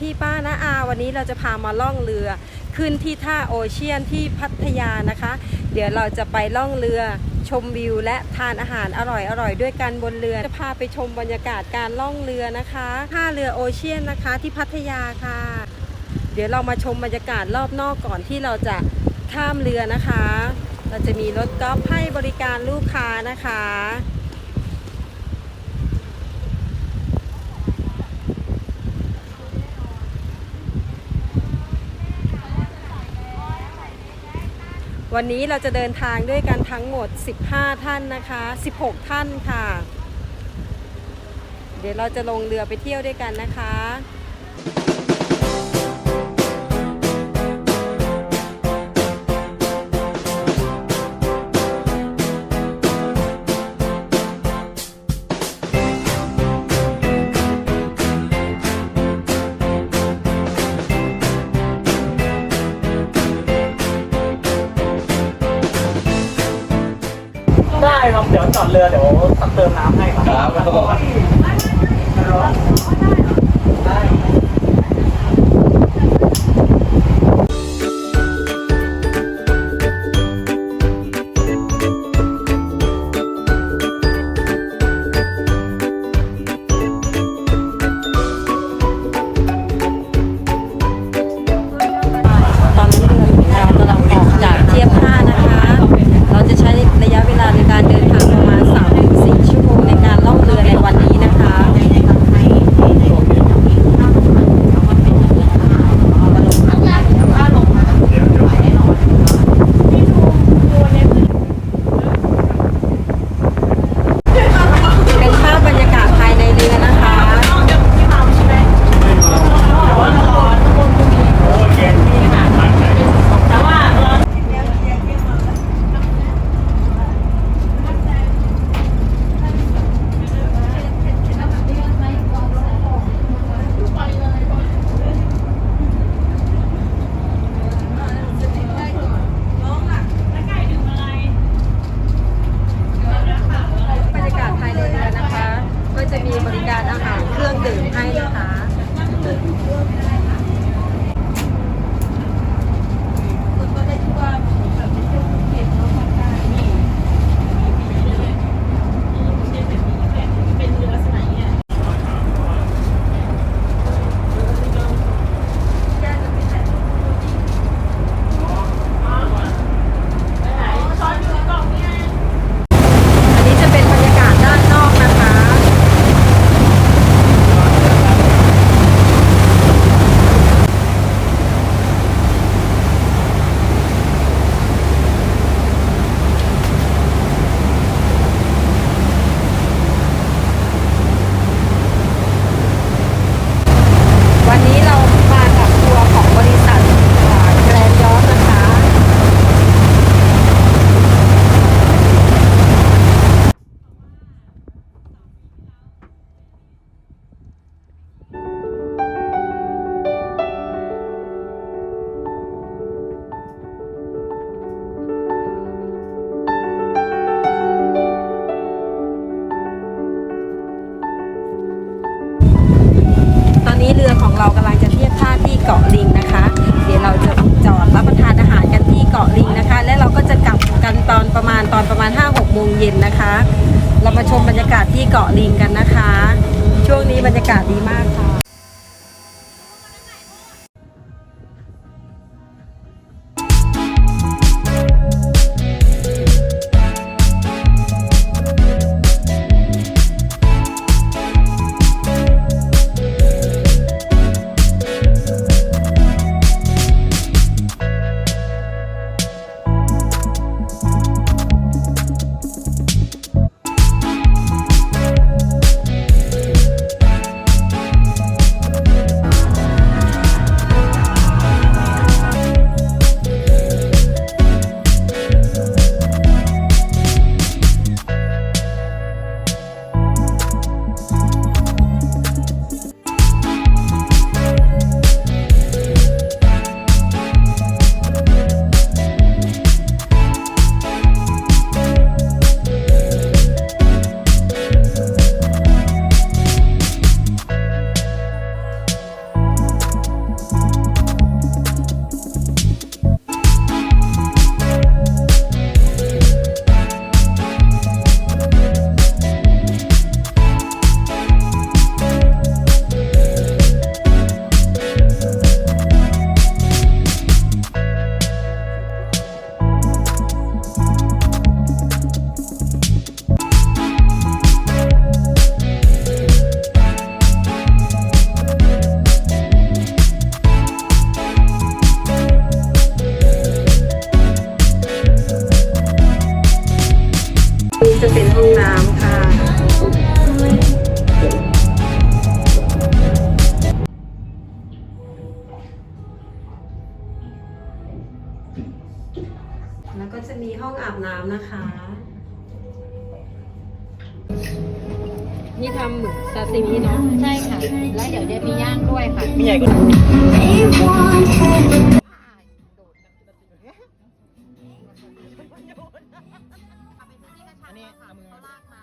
พี่ป้านะอาวันนี้เราจะพามาล่องเรือขึ้นที่ท่าโอเชียนที่พัทยานะคะเดี๋ยวเราจะไปล่องเรือชมวิวและทานอาหารอร่อยด้วยกันบนเรือจะพาไปชมบรรยากาศการล่องเรือนะคะท่าเรือโอเชียนนะคะที่พัทยาค่ะเดี๋ยวเรามาชมบรรยากาศรอบนอกก่อนที่เราจะข้ามเรือนะคะเราจะมีรถกอล์ฟให้บริการลูกค้านะคะวันนี้เราจะเดินทางด้วยกันทั้งหมด15ท่านนะคะ16ท่านค่ะเดี๋ยวเราจะลงเรือไปเที่ยวด้วยกันนะคะได้ครับเดี๋ยวจอดเรือเดี๋ยวเติมน้ำให้ครับครับผมตอนนี้เรือของเรากำลังออกจากเทียบท่านะคะเราจะใช้ระยะเวลาในการเดินทางประมาณ 3-4 ชั่วโมงในการล่องเรือในวันนี้นะคะเป็นภาพบรรยากาศภายในเรือนะคะบรรยากาศภายในเรือนะคะก็จะมีบริการอาหารเครื่องดื่มให้นะคะอันนี้จะเป็นบรรยากาศด้านนอกนะคะ วันนี้เรามากับทัวร์ของบริษัทแกรนด์ยอชต์นะคะ ตอนนี้เรือของเรากำลังจะเทียบท่าที่เกาะลิงนะคะ เดี๋ยวเราจะจอดรับประทานอาหารกันที่เกาะลิงนะคะ และเราก็จะกลับกันตอนประมาณ 5-6 โมงเย็นนะคะ เรามาชมบรรยากาศที่เกาะลิงกันนะคะ ช่วงนี้บรรยากาศดีมากค่ะ น้ำค่ะแล้วก็จะมีห้องอาบน้ำนะคะ นี่ทำหมึกซาซิมิเนาะ ใช่ค่ะ แล้วเดี๋ยวจะมีย่างด้วยค่ะ มีใหญ่กว่า อันนี้เอามือลากมา